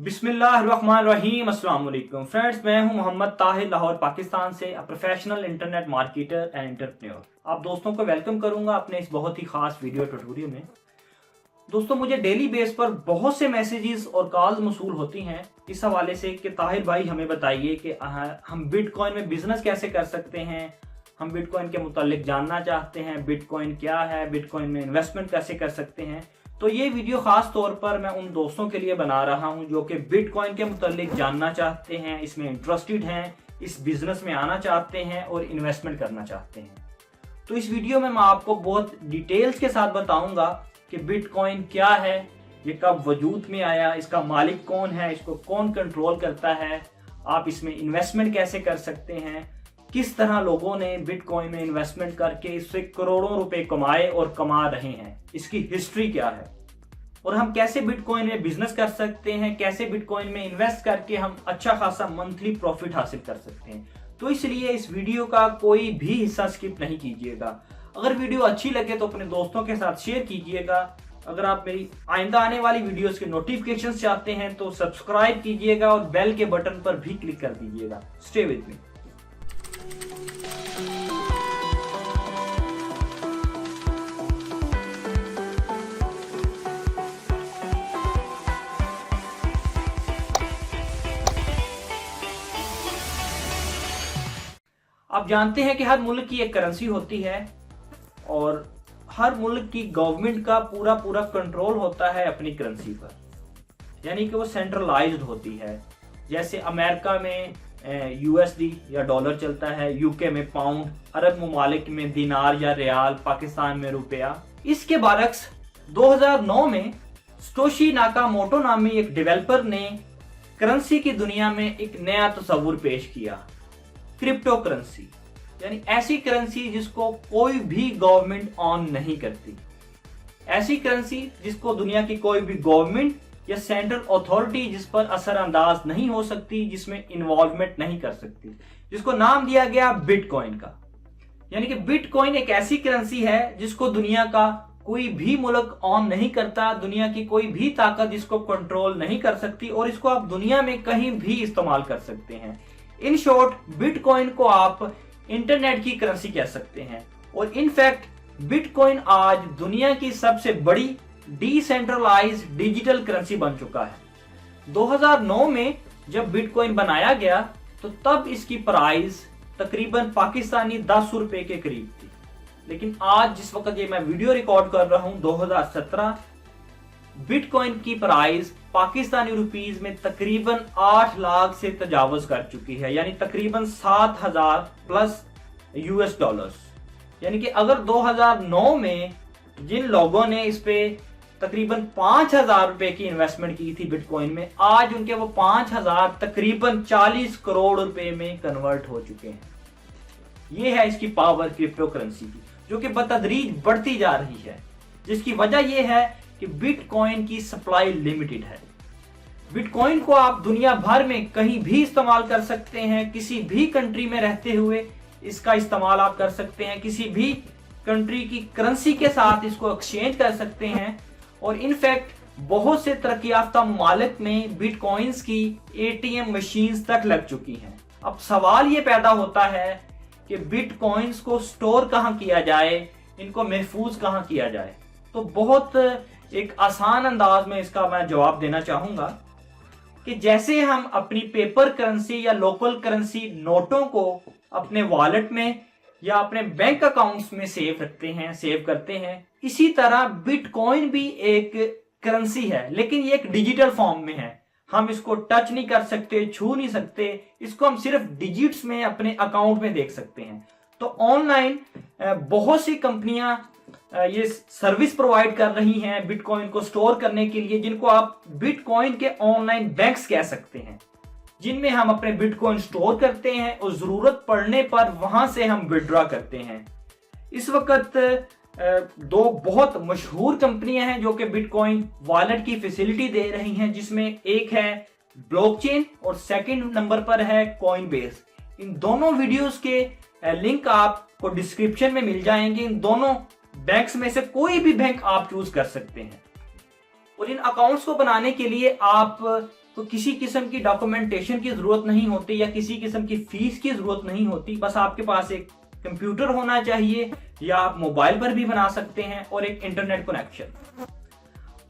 बिस्मिल्लाहिर्रहमानिर्रहीम। अस्सलाम वालेकुम फ्रेंड्स, मैं हूं मोहम्मद ताहिर, लाहौर पाकिस्तान से, professional internet marketer and entrepreneur. आप दोस्तों को वेलकम करूंगा अपने इस बहुत ही खास वीडियो ट्यूटोरियल में। दोस्तों, मुझे डेली बेस पर बहुत से मैसेजेस और कॉल्स मौसूल होती हैं इस हवाले से कि ताहिर भाई हमें बताइए कि हम बिटकॉइन में बिजनेस कैसे कर सकते हैं, हम बिटकॉइन के मुतालिक जानना चाहते हैं, बिटकॉइन क्या है, बिटकॉइन में इन्वेस्टमेंट कैसे कर सकते हैं। तो ये वीडियो खास तौर पर मैं उन दोस्तों के लिए बना रहा हूं जो कि बिटकॉइन के मुतालिक जानना चाहते हैं, इसमें इंटरेस्टेड हैं, इस बिजनेस में आना चाहते हैं और इन्वेस्टमेंट करना चाहते हैं। तो इस वीडियो में मैं आपको बहुत डिटेल्स के साथ बताऊंगा कि बिटकॉइन क्या है, ये कब वजूद में आया, इसका मालिक कौन है, इसको कौन कंट्रोल करता है, आप इसमें इन्वेस्टमेंट कैसे कर सकते हैं, किस तरह लोगों ने बिटकॉइन में इन्वेस्टमेंट करके इससे करोड़ों रुपए कमाए और कमा रहे हैं, इसकी हिस्ट्री क्या है, और हम कैसे बिटकॉइन में बिजनेस कर सकते हैं, कैसे बिटकॉइन में इन्वेस्ट करके हम अच्छा खासा मंथली प्रॉफिट हासिल कर सकते हैं। तो इसलिए इस वीडियो का कोई भी हिस्सा स्किप नहीं कीजिएगा। अगर वीडियो अच्छी लगे तो अपने दोस्तों के साथ शेयर कीजिएगा। अगर आप मेरी आइंदा आने वाली वीडियोस के नोटिफिकेशन चाहते हैं तो सब्सक्राइब कीजिएगा और बेल के बटन पर भी क्लिक कर दीजिएगा। Stay with me. आप जानते हैं कि हर मुल्क की एक करेंसी होती है और हर मुल्क की गवर्नमेंट का पूरा कंट्रोल होता है अपनी करेंसी पर, यानी कि वो सेंट्रलाइज्ड होती है। जैसे अमेरिका में यूएसडी या डॉलर चलता है, यूके में पाउंड, अरब ममालिक में दिनार या रियाल, पाकिस्तान में रुपया। इसके बरक्स 2009 में सतोशी नाकामोटो नामी एक डेवलपर ने करेंसी की दुनिया में एक नया तस्वुर पेश किया, क्रिप्टो करेंसी, यानी ऐसी करेंसी जिसको कोई भी गवर्नमेंट ऑन नहीं करती, ऐसी करेंसी जिसको दुनिया की कोई भी गवर्नमेंट या सेंट्रल अथॉरिटी जिस पर असरअंदाज नहीं हो सकती, जिसमें इन्वॉल्वमेंट नहीं कर सकती, जिसको नाम दिया गया बिटकॉइन का। यानी कि बिटकॉइन एक ऐसी करेंसी है जिसको दुनिया का कोई भी मुल्क ऑन नहीं करता, दुनिया की कोई भी ताकत इसको कंट्रोल नहीं कर सकती और इसको आप दुनिया में कहीं भी इस्तेमाल कर सकते हैं। इन शॉर्ट, बिटकॉइन को आप इंटरनेट की करेंसी कह सकते हैं और इनफैक्ट बिटकॉइन आज दुनिया की सबसे बड़ी डिसेंट्रलाइज्ड डिजिटल करेंसी बन चुका है। 2009 में जब बिटकॉइन बनाया गया तो तब इसकी प्राइस तकरीबन पाकिस्तानी 10 रुपए के करीब थी, लेकिन आज जिस वक्त ये मैं वीडियो रिकॉर्ड कर रहा हूं 2017, बिटकॉइन की प्राइस पाकिस्तानी रुपीस में तकरीबन 8 लाख से तजावज कर चुकी है, यानी तकरीबन 7,000 प्लस यूएस डॉलर्स। यानी कि अगर 2009 में जिन लोगों ने इस पे तकरीबन 5,000 रुपए की इन्वेस्टमेंट की थी बिटकॉइन में, आज उनके वो 5,000 तकरीबन 40 करोड़ रुपए में कन्वर्ट हो चुके हैं। ये है इसकी पावर क्रिप्टो करेंसी की, जो कि बतदरीज बढ़ती जा रही है, जिसकी वजह यह है कि बिटकॉइन की सप्लाई लिमिटेड है। बिटकॉइन को आप दुनिया भर में कहीं भी इस्तेमाल कर सकते हैं, किसी भी कंट्री में रहते हुए इसका इस्तेमाल आप कर सकते हैं, किसी भी कंट्री की करेंसी के साथ इसको एक्सचेंज कर सकते हैं और इनफैक्ट बहुत से तरक्की याफ्ता ममालिक में बिटकॉइंस की एटीएम मशीन्स तक लग चुकी हैं। अब सवाल ये पैदा होता है कि बिटकॉइंस को स्टोर कहां किया जाए, इनको महफूज कहां किया जाए। तो बहुत एक आसान अंदाज में इसका मैं जवाब देना चाहूंगा कि जैसे हम अपनी पेपर करेंसी या लोकल करेंसी नोटों को अपने वॉलेट में या अपने बैंक अकाउंट्स में सेव करते हैं, इसी तरह बिटकॉइन भी एक करेंसी है, लेकिन ये एक डिजिटल फॉर्म में है। हम इसको टच नहीं कर सकते, छू नहीं सकते, इसको हम सिर्फ डिजिट्स में अपने अकाउंट में देख सकते हैं। तो ऑनलाइन बहुत सी कंपनियां ये सर्विस प्रोवाइड कर रही हैं बिटकॉइन को स्टोर करने के लिए, जिनको आप बिटकॉइन के ऑनलाइन बैंक्स कह सकते हैं, जिनमें हम अपने बिटकॉइन स्टोर करते हैं और जरूरत पड़ने पर वहां से हम विड्रॉ करते हैं। इस वक्त दो बहुत मशहूर कंपनियां हैं जो कि बिटकॉइन वॉलेट की फैसिलिटी दे रही हैं, जिसमें एक है ब्लॉकचेन और सेकंड नंबर पर है कॉइनबेस। इन दोनों वीडियोस के लिंक आपको डिस्क्रिप्शन में मिल जाएंगे। इन दोनों बैंक्स में से कोई भी बैंक आप चूज कर सकते हैं और इन अकाउंट्स को बनाने के लिए आप आपको किसी किस्म की डॉक्यूमेंटेशन की जरूरत नहीं होती या किसी किस्म की फीस की जरूरत नहीं होती। बस आपके पास एक कंप्यूटर होना चाहिए या आप मोबाइल पर भी बना सकते हैं और एक इंटरनेट कनेक्शन।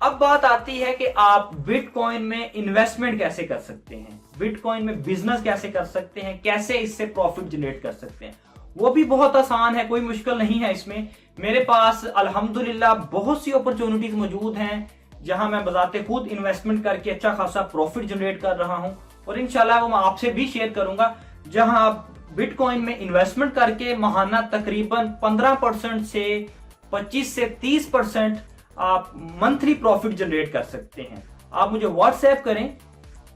अब बात आती है कि आप बिटकॉइन में इन्वेस्टमेंट कैसे कर सकते हैं, बिटकॉइन में बिजनेस कैसे कर सकते हैं, कैसे इससे प्रॉफिट जनरेट कर सकते हैं। वो भी बहुत आसान है, कोई मुश्किल नहीं है इसमें। मेरे पास अल्हम्दुलिल्लाह बहुत सी अपॉर्चुनिटीज मौजूद हैं जहां मैं बजाते खुद इन्वेस्टमेंट करके अच्छा खासा प्रॉफिट जनरेट कर रहा हूं और इंशाल्लाह वो मैं आपसे भी शेयर करूंगा, जहां आप बिटकॉइन में इन्वेस्टमेंट करके माहाना तकरीबन 15% से 25 से 30% आप मंथली प्रॉफिट जनरेट कर सकते हैं। आप मुझे व्हाट्सएप करें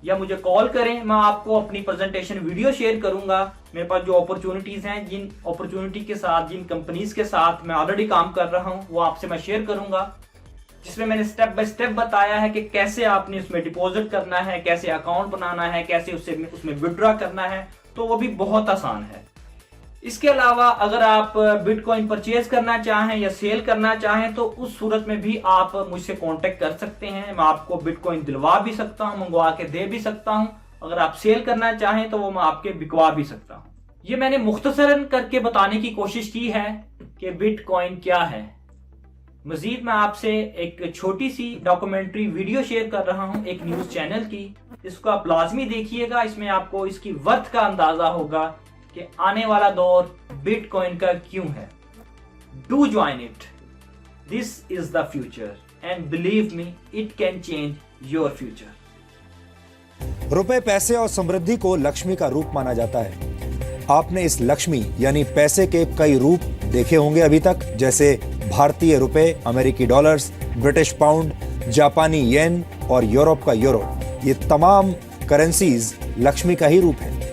या मुझे कॉल करें, मैं आपको अपनी प्रेजेंटेशन वीडियो शेयर करूंगा। मेरे पास जो अपॉर्चुनिटीज हैं, जिन अपॉर्चुनिटी के साथ, जिन कंपनीज के साथ मैं ऑलरेडी काम कर रहा हूं, वो आपसे मैं शेयर करूंगा, जिसमें मैंने स्टेप बाय स्टेप बताया है कि कैसे आपने उसमें डिपॉजिट करना है, कैसे अकाउंट बनाना है, कैसे उसमें विड्रॉ करना है। तो वो भी बहुत आसान है। इसके अलावा अगर आप बिटकॉइन परचेज करना चाहें या सेल करना चाहें तो उस सूरत में भी आप मुझसे कांटेक्ट कर सकते हैं। मैं आपको बिटकॉइन दिलवा भी सकता हूं, मंगवा के दे भी सकता हूं। अगर आप सेल करना चाहें तो वो मैं आपके बिकवा भी सकता हूं। ये मैंने मुख्तसरन करके बताने की कोशिश की है कि बिटकॉइन क्या है। मजीद मैं आपसे एक छोटी सी डॉक्यूमेंट्री वीडियो शेयर कर रहा हूं एक न्यूज चैनल की, इसको आप लाजमी देखिएगा। इसमें आपको इसकी वर्थ का अंदाजा होगा कि आने वाला दौर बिटकॉइन का क्यों है। Do join it, this is the future and believe me it can change your future. रुपए, पैसे और समृद्धि को लक्ष्मी का रूप माना जाता है। आपने इस लक्ष्मी यानी पैसे के कई रूप देखे होंगे अभी तक, जैसे भारतीय रुपए, अमेरिकी डॉलर्स, ब्रिटिश पाउंड, जापानी येन और यूरोप का यूरो। ये तमाम करेंसीज लक्ष्मी का ही रूप है।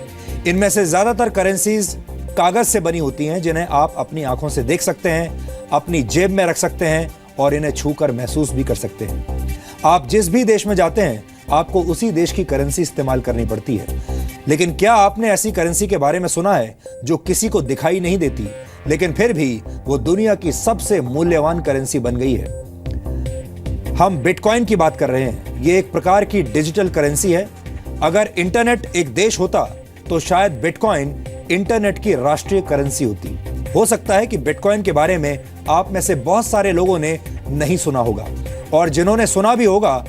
इनमें से ज्यादातर करेंसीज कागज से बनी होती हैं, जिन्हें आप अपनी आंखों से देख सकते हैं, अपनी जेब में रख सकते हैं और इन्हें छूकर महसूस भी कर सकते हैं। आप जिस भी देश में जाते हैं आपको उसी देश की करेंसी इस्तेमाल करनी पड़ती है। लेकिन क्या आपने ऐसी करेंसी के बारे में सुना है जो किसी को दिखाई नहीं देती, लेकिन फिर भी वो दुनिया की सबसे मूल्यवान करेंसी बन गई है? हम बिटकॉइन की बात कर रहे हैं। ये एक प्रकार की डिजिटल करेंसी है। अगर इंटरनेट एक देश होता तो शायद बिटकॉइन इंटरनेट की राष्ट्रीय करेंसी होती। हो सकता है कि बिटकॉइन के बारे में आप में से बहुत सारे लोगों ने नहीं सुना होगा, और जिन्होंने सुना भी होगा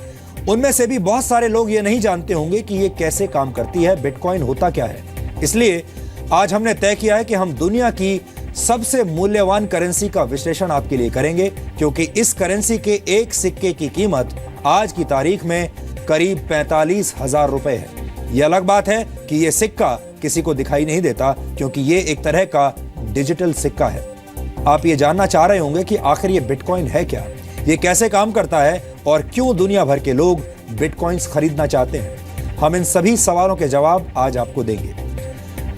उनमें से भी बहुत सारे लोग ये नहीं जानते होंगे कि ये कैसे काम करती है, बिटकॉइन होता क्या है। इसलिए आज हमने तय किया है कि हम दुनिया की सबसे मूल्यवान करेंसी का विश्लेषण आपके लिए करेंगे, क्योंकि इस करेंसी के एक सिक्के की कीमत आज की तारीख में करीब 45,000 रुपए है। यह अलग बात है कि यह सिक्का किसी को दिखाई नहीं देता, क्योंकि ये एक तरह का डिजिटल सिक्का है। आप ये जानना चाह रहे होंगे कि आखिर ये बिटकॉइन है क्या, ये कैसे काम करता है और क्यों दुनिया भर के लोग बिटकॉइंस खरीदना चाहते हैं। हम इन सभी सवालों के जवाब आज आपको देंगे।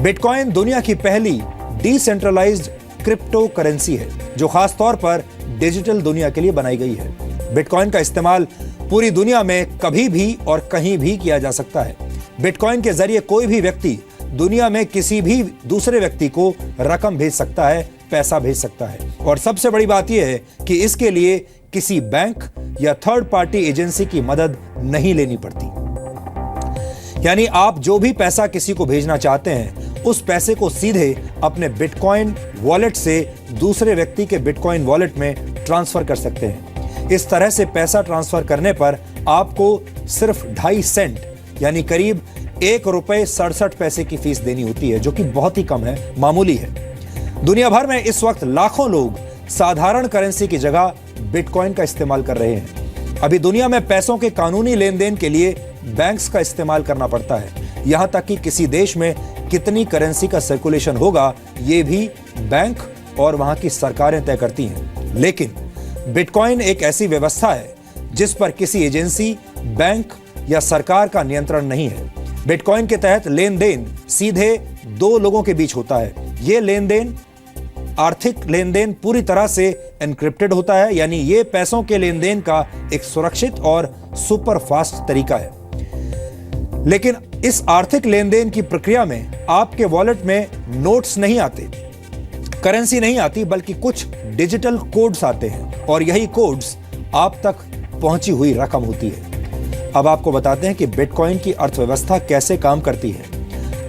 बिटकॉइन दुनिया की पहली डिसेंट्रलाइज्ड क्रिप्टो करेंसी है, जो खास तौर पर डिजिटल दुनिया के लिए बनाई गई है। बिटकॉइन का इस्तेमाल पूरी दुनिया में कभी भी और कहीं भी किया जा सकता है। बिटकॉइन के जरिए कोई भी व्यक्ति दुनिया में किसी भी दूसरे व्यक्ति को रकम भेज सकता है, पैसा भेज सकता है। और सबसे बड़ी बात यह है कि इसके लिए किसी बैंक या थर्ड पार्टी एजेंसी की मदद नहीं लेनी पड़ती। यानी आप जो भी पैसा किसी को भेजना चाहते हैं, उस पैसे को सीधे अपने बिटकॉइन वॉलेट से दूसरे व्यक्ति के बिटकॉइन वॉलेट में ट्रांसफर कर सकते हैं। इस तरह से पैसा ट्रांसफर करने पर आपको सिर्फ 2.5 सेंट यानी करीब ₹1.67 की फीस देनी होती है, जो कि बहुत ही कम है, मामूली है। दुनिया भर में इस वक्त लाखों लोग साधारण करेंसी की जगह बिटकॉइन का इस्तेमाल कर रहे हैं। अभी दुनिया में पैसों के कानूनी लेन देन के लिए बैंक्स का इस्तेमाल करना पड़ता है। यहां तक कि किसी देश में कितनी करेंसी का सर्कुलेशन होगा, ये भी बैंक और वहां की सरकारें तय करती हैं। लेकिन बिटकॉइन एक ऐसी व्यवस्था है जिस पर किसी एजेंसी, बैंक या सरकार का नियंत्रण नहीं है। बिटकॉइन के तहत लेन देन सीधे दो लोगों के बीच होता है। ये लेन देन, आर्थिक लेन देन, पूरी तरह से एनक्रिप्टेड होता है, यानी ये पैसों के लेन देन का एक सुरक्षित और सुपर फास्ट तरीका है। लेकिन इस आर्थिक लेन देन की प्रक्रिया में आपके वॉलेट में नोट्स नहीं आते, करेंसी नहीं आती, बल्कि कुछ डिजिटल कोड्स आते हैं, और यही कोड्स आप तक पहुंची हुई रकम होती है। अब आपको बताते हैं कि बिटकॉइन की अर्थव्यवस्था कैसे काम करती है।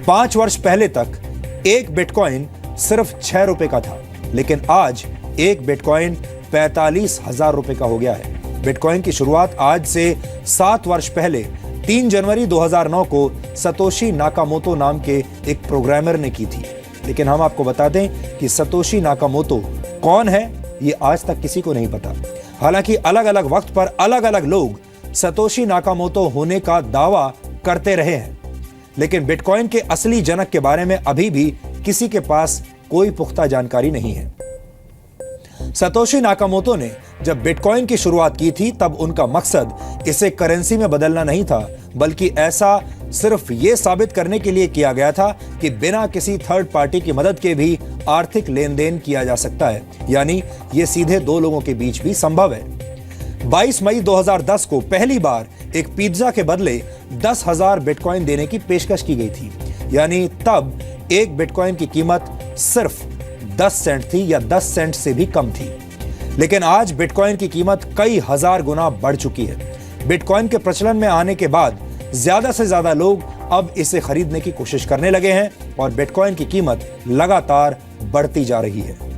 5 वर्ष पहले तक एक बिटकॉइन सिर्फ 6 रुपए का था, लेकिन आज एक बिटकॉइन 45,000 रुपए का हो गया है। बिटकॉइन की शुरुआत आज से 7 वर्ष पहले 3 जनवरी 2009 को सतोशी नाकामोतो नाम के एक प्रोग्रामर ने की थी। लेकिन हम आपको बता दें कि सतोशी नाकामोतो कौन है, ये आज तक किसी को नहीं पता। हालांकि अलग अलग वक्त पर अलग अलग लोग सतोशी नाकामोतो होने का दावा करते रहे हैं, लेकिन बिटकॉइन के असली जनक के बारे में अभी भी किसी के पास कोई पुख्ता जानकारी नहीं है। सतोशी नाकामोतो ने जब बिटकॉइन की शुरुआत की थी तब उनका मकसद इसे करेंसी में बदलना नहीं था, बल्कि ऐसा सिर्फ ये साबित करने के लिए किया गया था कि बिना किसी थर्ड पार्टी की मदद के भी आर्थिक लेन देन किया जा सकता है, यानी ये सीधे 2 लोगों के बीच भी संभव है। 22 मई 2010 को पहली बार एक पिज्जा के बदले 10,000 बिटकॉइन देने की पेशकश की गई थी, यानी तब एक बिटकॉइन की कीमत सिर्फ 10 सेंट थी या 10 सेंट से भी कम थी। लेकिन आज बिटकॉइन की कीमत कई हजार गुना बढ़ चुकी है। बिटकॉइन के प्रचलन में आने के बाद ज्यादा से ज्यादा लोग अब इसे खरीदने की कोशिश करने लगे हैं और बिटकॉइन की कीमत लगातार बढ़ती जा रही है।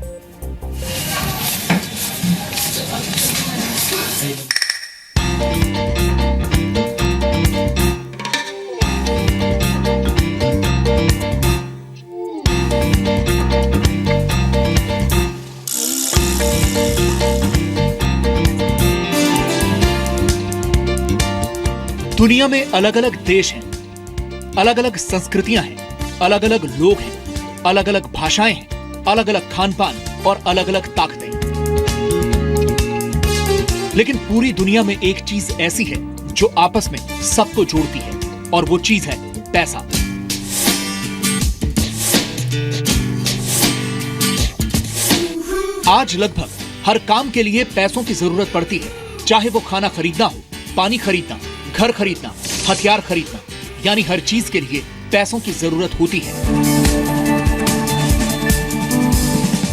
दुनिया में अलग अलग देश हैं, अलग अलग संस्कृतियां हैं, अलग अलग लोग हैं, अलग अलग भाषाएं हैं, अलग अलग खान पान और अलग अलग ताकतें। लेकिन पूरी दुनिया में एक चीज ऐसी है जो आपस में सबको जोड़ती है, और वो चीज है पैसा। आज लगभग हर काम के लिए पैसों की जरूरत पड़ती है, चाहे वो खाना खरीदना हो, पानी खरीदना, घर खरीदना, हथियार खरीदना, यानी हर चीज के लिए पैसों की जरूरत होती है।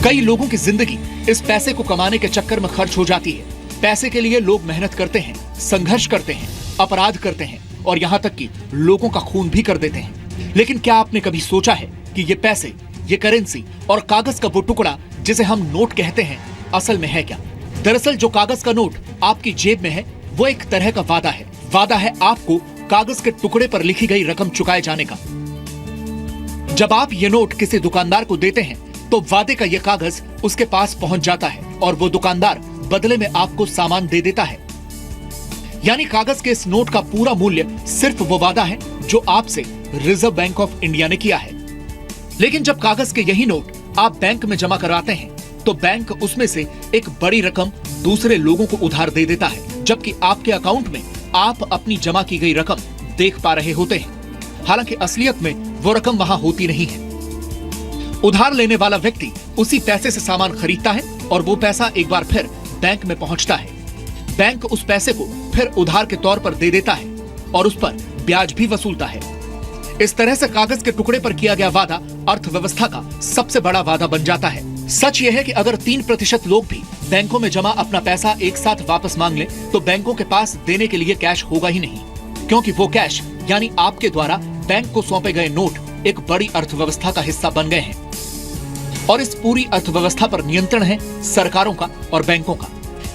कई लोगों की जिंदगी इस पैसे को कमाने के चक्कर में खर्च हो जाती है। पैसे के लिए लोग मेहनत करते हैं, संघर्ष करते हैं, अपराध करते हैं और यहाँ तक कि लोगों का खून भी कर देते हैं। लेकिन क्या आपने कभी सोचा है कि ये पैसे, ये करेंसी और कागज का वो टुकड़ा जिसे हम नोट कहते हैं, असल में है क्या? दरअसल जो कागज का नोट आपकी जेब में है वो एक तरह का वादा है। वादा है आपको कागज के टुकड़े पर लिखी गई रकम चुकाए जाने का। जब आप ये नोट किसी दुकानदार को देते हैं तो वादे का ये कागज उसके पास पहुंच जाता है और वो दुकानदार बदले में आपको सामान दे देता है। यानी कागज के इस नोट का पूरा मूल्य सिर्फ वो वादा है जो आपसे रिजर्व बैंक ऑफ इंडिया ने किया है। लेकिन जब कागज के यही नोट आप बैंक में जमा कराते हैं तो बैंक उसमें से एक बड़ी रकम दूसरे लोगों को उधार दे देता है, जबकि आपके अकाउंट में आप अपनी जमा की गई रकम देख पा रहे होते हैं। हालांकि असलियत में वो रकम वहां होती नहीं है। उधार लेने वाला व्यक्ति उसी पैसे से सामान खरीदता है और वो पैसा एक बार फिर बैंक में पहुंचता है। बैंक उस पैसे को फिर उधार के तौर पर दे देता है और उस पर ब्याज भी वसूलता है। इस तरह से कागज के टुकड़े पर किया गया वादा अर्थव्यवस्था का सबसे बड़ा वादा बन जाता है। सच यह है कि अगर 3% लोग भी बैंकों में जमा अपना पैसा एक साथ वापस मांग लें तो बैंकों के पास देने के लिए कैश होगा ही नहीं, क्योंकि वो कैश यानी आपके द्वारा बैंक को सौंपे गए नोट एक बड़ी अर्थव्यवस्था का हिस्सा बन गए हैं। और इस पूरी अर्थव्यवस्था पर नियंत्रण है सरकारों का और बैंकों का।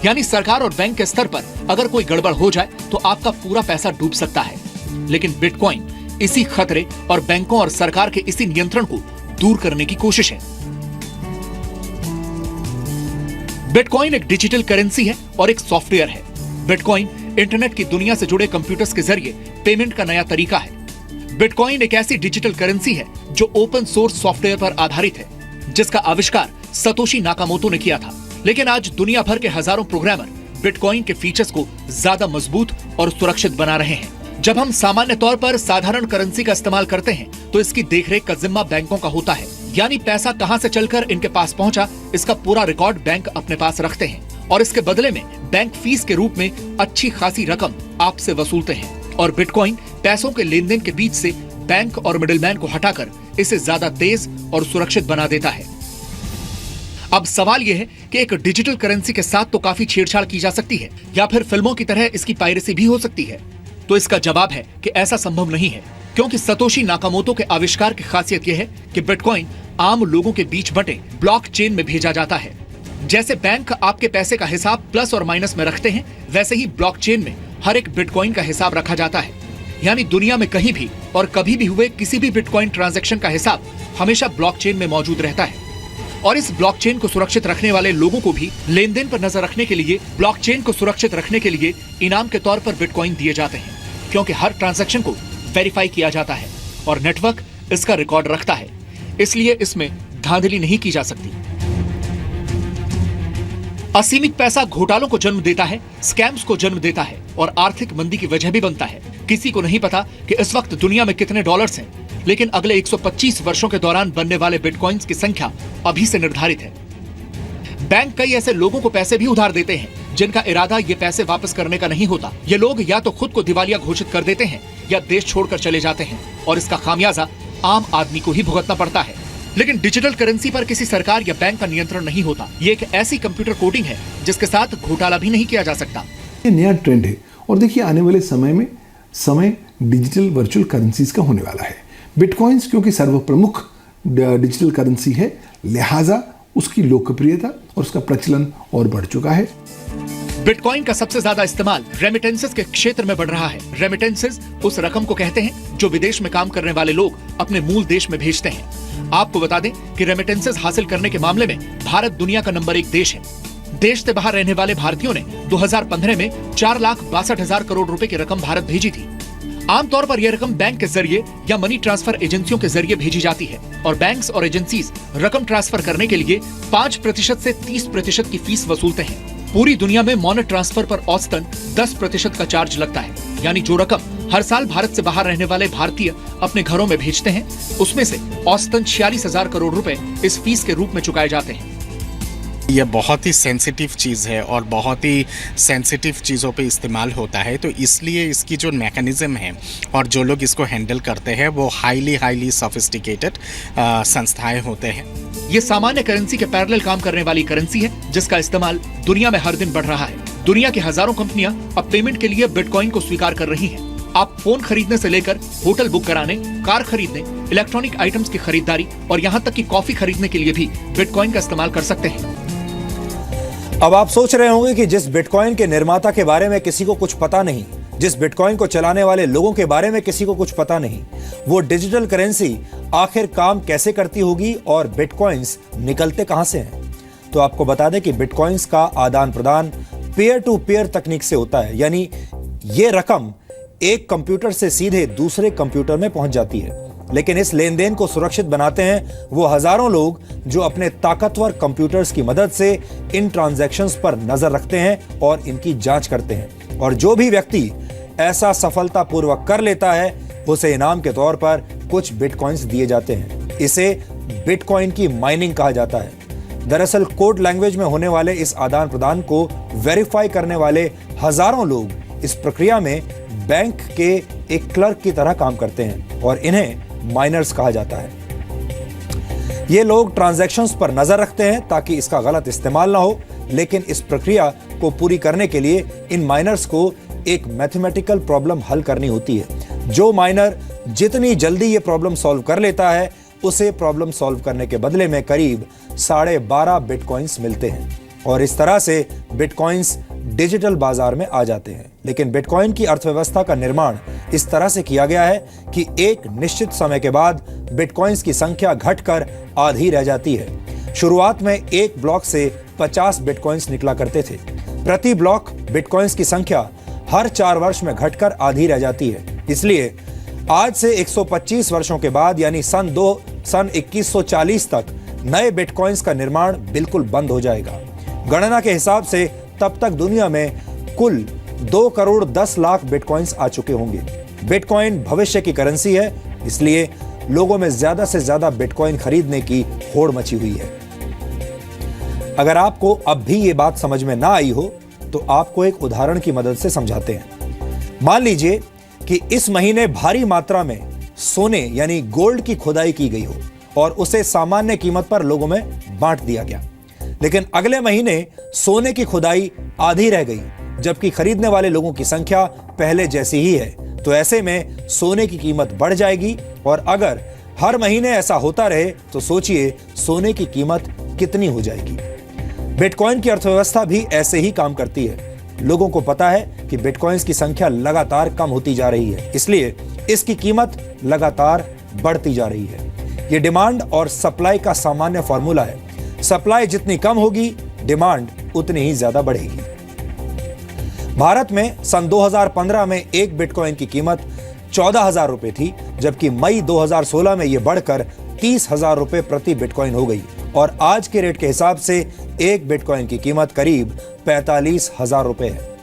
यानी सरकार और बैंक के स्तर पर अगर कोई गड़बड़ हो जाए तो आपका पूरा पैसा डूब सकता है। लेकिन बिटकॉइन इसी खतरे और बैंकों और सरकार के इसी नियंत्रण को दूर करने की कोशिश है। बिटकॉइन एक डिजिटल करेंसी है और एक सॉफ्टवेयर है। बिटकॉइन इंटरनेट की दुनिया से जुड़े कंप्यूटर्स के जरिए पेमेंट का नया तरीका है। बिटकॉइन एक ऐसी डिजिटल करेंसी है जो ओपन सोर्स सॉफ्टवेयर पर आधारित है, जिसका आविष्कार सतोशी नाकामोतो ने किया था। लेकिन आज दुनिया भर के हजारों प्रोग्रामर बिटकॉइन के फीचर्स को ज्यादा मजबूत और सुरक्षित बना रहे हैं। जब हम सामान्य तौर पर साधारण करेंसी का इस्तेमाल करते हैं तो इसकी देखरेख का जिम्मा बैंकों का होता है। यानी पैसा कहां से चलकर इनके पास पहुंचा, इसका पूरा रिकॉर्ड बैंक अपने पास रखते हैं और इसके बदले में बैंक फीस के रूप में अच्छी खासी रकम आपसे वसूलते हैं। और बिटकॉइन पैसों के लेन देन के बीच से बैंक और मिडिलमैन को हटाकर इसे ज्यादा तेज और सुरक्षित बना देता है। अब सवाल यह है कि एक डिजिटल करेंसी के साथ तो काफी छेड़छाड़ की जा सकती है, या फिर फिल्मों की तरह इसकी पायरेसी भी हो सकती है। तो इसका जवाब है कि ऐसा संभव नहीं है, क्योंकि सतोशी नाकामोटो के आविष्कार की खासियत यह है कि बिटकॉइन आम लोगों के बीच बंटे ब्लॉकचेन में भेजा जाता है। जैसे बैंक आपके पैसे का हिसाब प्लस और माइनस में रखते हैं, वैसे ही ब्लॉकचेन में हर एक बिटकॉइन का हिसाब रखा जाता है। यानी दुनिया में कहीं भी और कभी भी हुए किसी भी बिटकॉइन ट्रांजैक्शन का हिसाब हमेशा ब्लॉकचेन में मौजूद रहता है। और इस ब्लॉकचेन को सुरक्षित रखने वाले लोगों को भी लेन-देन पर नजर रखने के लिए ब्लॉकचेन को सुरक्षित रखने के लिए इनाम के तौर पर बिटकॉइन दिए जाते हैं, क्योंकि हर ट्रांजैक्शन को वेरीफाई किया जाता है और नेटवर्क इसका रिकॉर्ड रखता है, इसलिए इसमें धांधली नहीं की जा सकती। असीमित पैसा घोटालों को जन्म देता है, स्कैम्स को जन्म देता है और आर्थिक मंदी की वजह भी बनता है। किसी को नहीं पता कि इस वक्त दुनिया में कितने डॉलर्स हैं, लेकिन अगले 125 वर्षों के दौरान बनने वाले बिटकॉइंस की संख्या अभी से निर्धारित है। बैंक कई ऐसे लोगों को पैसे भी उधार देते हैं जिनका इरादा ये पैसे वापस करने का नहीं होता। ये लोग या तो खुद को दिवालिया घोषित कर देते हैं या देश छोड़कर चले जाते हैं और इसका खामियाजा आम आदमी को ही भुगतना पड़ता है। लेकिन डिजिटल करेंसी पर किसी सरकार या बैंक का नियंत्रण नहीं होता। ये एक ऐसी कंप्यूटर कोडिंग है जिसके साथ घोटाला भी नहीं किया जा सकता। ये नया ट्रेंड है और देखिए आने वाले समय डिजिटल वर्चुअल करेंसीज का होने वाला है। बिटकॉइंस क्योंकि सर्वप्रमुख डिजिटल करेंसी है, लिहाजा उसकी लोकप्रियता और उसका प्रचलन और बढ़ चुका है। बिटकॉइन का सबसे ज्यादा इस्तेमाल रेमिटेंसेस के क्षेत्र में बढ़ रहा है। रेमिटेंसेस उस रकम को कहते हैं जो विदेश में काम करने वाले लोग अपने मूल देश में भेजते हैं। आपको बता दें कि रेमिटेंसेस हासिल करने के मामले में भारत दुनिया का नंबर 1 देश है। देश से बाहर रहने वाले भारतीयों ने 2015 में 4,62,000 करोड़ रुपए की रकम भारत भेजी थी। आमतौर पर यह रकम बैंक के जरिए या मनी ट्रांसफर एजेंसियों के जरिए भेजी जाती है और बैंक्स और एजेंसीज रकम ट्रांसफर करने के लिए 5% से 30% की फीस वसूलते हैं। पूरी दुनिया में मनी ट्रांसफर पर औसतन 10% का चार्ज लगता है, यानी जो रकम हर साल भारत से बाहर रहने वाले भारतीय अपने घरों में भेजते हैं, उसमें से औसतन 46,000 करोड़ रुपए इस फीस के रूप में चुकाए जाते हैं। यह बहुत ही सेंसिटिव चीज़ है और बहुत ही सेंसिटिव चीज़ों पे इस्तेमाल होता है, तो इसलिए इसकी जो मैकेनिज्म है और जो लोग इसको हैंडल करते हैं वो हाईली सोफिस्टिकेटेड संस्थाएं होते हैं। ये सामान्य करेंसी के पैरेलल काम करने वाली करेंसी है जिसका इस्तेमाल दुनिया में हर दिन बढ़ रहा है। दुनिया की हजारों कंपनियां अब पेमेंट के लिए बिटकॉइन को स्वीकार कर रही हैं। आप फोन खरीदने से लेकर होटल बुक कराने, कार खरीदने, इलेक्ट्रॉनिक आइटम्स की खरीदारी और यहाँ तक कि कॉफी खरीदने के लिए भी बिटकॉइन का इस्तेमाल कर सकते हैं। अब आप सोच रहे होंगे कि जिस बिटकॉइन के निर्माता के बारे में किसी को कुछ पता नहीं, जिस बिटकॉइन को चलाने वाले लोगों के बारे में किसी को कुछ पता नहीं, वो डिजिटल करेंसी आखिर काम कैसे करती होगी और बिटकॉइंस निकलते कहां से हैं। तो आपको बता दें कि बिटकॉइंस का आदान प्रदान पीयर टू पीयर तकनीक से होता है, यानी ये रकम एक कंप्यूटर से सीधे दूसरे कंप्यूटर में पहुंच जाती है। लेकिन इस लेन देन को सुरक्षित बनाते हैं वो हजारों लोग जो अपने ताकतवर कंप्यूटर्स की मदद से इन ट्रांजैक्शंस पर नजर रखते हैं और इनकी जांच करते हैं। और जो भी व्यक्ति ऐसा सफलतापूर्वक कर लेता है उसे इनाम के तौर पर कुछ बिटकॉइंस दिए जाते हैं। इसे बिटकॉइन की माइनिंग कहा जाता है। दरअसल कोड लैंग्वेज में होने वाले इस आदान प्रदान को वेरीफाई करने वाले हजारों लोग इस प्रक्रिया में बैंक के एक क्लर्क की तरह काम करते हैं और इन्हें माइनर्स कहा जाता है। ये लोग ट्रांजैक्शंस पर नजर रखते हैं ताकि इसका गलत इस्तेमाल ना हो, लेकिन इस प्रक्रिया को पूरी करने के लिए इन माइनर्स को एक मैथमेटिकल प्रॉब्लम हल करनी होती है। जो माइनर जितनी जल्दी ये प्रॉब्लम सॉल्व कर लेता है उसे प्रॉब्लम सॉल्व करने के बदले में करीब 12.5 बिटकॉइंस मिलते हैं और इस तरह से बिटकॉइंस डिजिटल बाजार में आ जाते हैं। लेकिन बिटकॉइन की अर्थव्यवस्था का निर्माण इस तरह से किया गया है कि एक निश्चित समय के बाद बिटकॉइंस की संख्या घटकर आधी रह जाती है। शुरुआत में एक ब्लॉक से 50 बिटकॉइंस निकला करते थे। प्रति ब्लॉक बिटकॉइंस की संख्या हर 4 वर्ष में घटकर आधी रह जाती है। इसलिए आज से 125 वर्षों के बाद यानी सन 2140 तक नए बिटकॉइंस का निर्माण बिल्कुल बंद हो जाएगा। गणना के हिसाब से तब तक दुनिया में कुल 2 करोड़ 10 लाख बिटकॉइंस आ चुके होंगे। बिटकॉइन भविष्य की करेंसी है, इसलिए लोगों में ज्यादा से ज्यादा बिटकॉइन खरीदने की होड़ मची हुई है। अगर आपको अब भी ये बात समझ में ना आई हो तो आपको एक उदाहरण की मदद से समझाते हैं। मान लीजिए कि इस महीने भारी मात्रा में सोने यानी गोल्ड की खुदाई की गई हो और उसे सामान्य कीमत पर लोगों में बांट दिया गया। लेकिन अगले महीने सोने की खुदाई आधी रह गई जबकि खरीदने वाले लोगों की संख्या पहले जैसी ही है, तो ऐसे में सोने की कीमत बढ़ जाएगी। और अगर हर महीने ऐसा होता रहे तो सोचिए सोने की कीमत कितनी हो जाएगी। बिटकॉइन की अर्थव्यवस्था भी ऐसे ही काम करती है। लोगों को पता है कि बिटकॉइंस की संख्या लगातार कम होती जा रही है, इसलिए इसकी कीमत लगातार बढ़ती जा रही है। यह डिमांड और सप्लाई का सामान्य फॉर्मूला है। सप्लाई जितनी कम होगी, डिमांड उतनी ही ज्यादा बढ़ेगी। भारत में सन 2015 में एक बिटकॉइन की कीमत 14,000 रुपए थी, जबकि मई 2016 में यह बढ़कर 30,000 रुपए प्रति बिटकॉइन हो गई और आज के रेट के हिसाब से एक बिटकॉइन की कीमत करीब 45,000 रुपए है।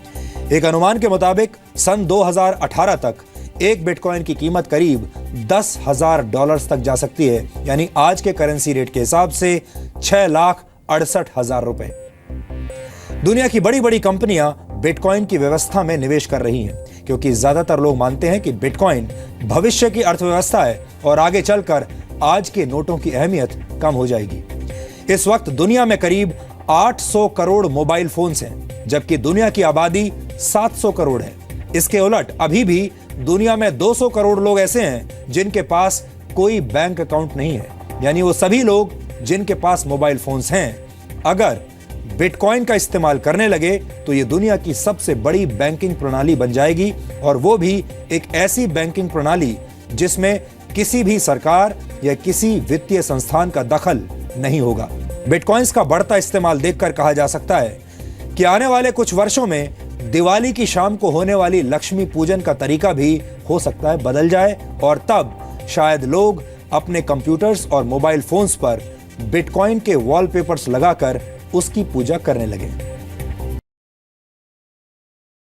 एक अनुमान के मुताबिक सन 2018 तक एक बिटकॉइन की कीमत करीब $10,000 तक जा सकती है, यानी आज के करेंसी रेट के हिसाब से 6,68,000 रुपए। दुनिया की बड़ी बड़ी कंपनियां बिटकॉइन की व्यवस्था में निवेश कर रही हैं, क्योंकि ज्यादातर लोग मानते हैं कि बिटकॉइन भविष्य की अर्थव्यवस्था है और आगे चलकर आज के नोटों की अहमियत कम हो जाएगी। इस वक्त दुनिया में करीब 800 करोड़ मोबाइल फोन्स हैं, जबकि दुनिया की आबादी 700 करोड़ है। इसके उलट अभी भी दुनिया में 200 करोड़ लोग ऐसे हैं जिनके पास कोई बैंक अकाउंट नहीं है, यानी वो सभी लोग जिनके पास मोबाइल फोन्स हैं अगर बिटकॉइन का इस्तेमाल करने लगे तो ये दुनिया की सबसे बड़ी बैंकिंग प्रणाली बन जाएगी, और वो भी एक ऐसी बैंकिंग प्रणाली जिसमें किसी भी सरकार या किसी वित्तीय संस्थान का दखल नहीं होगा। बिटकॉइंस का बढ़ता इस्तेमाल देखकर कहा जा सकता है कि आने वाले कुछ वर्षों में दिवाली की शाम को होने वाली लक्ष्मी पूजन का तरीका भी हो सकता है बदल जाए, और तब शायद लोग अपने कंप्यूटर्स और मोबाइल फोन्स पर बिटकॉइन के वॉलपेपर्स लगाकर उसकी पूजा करने लगे।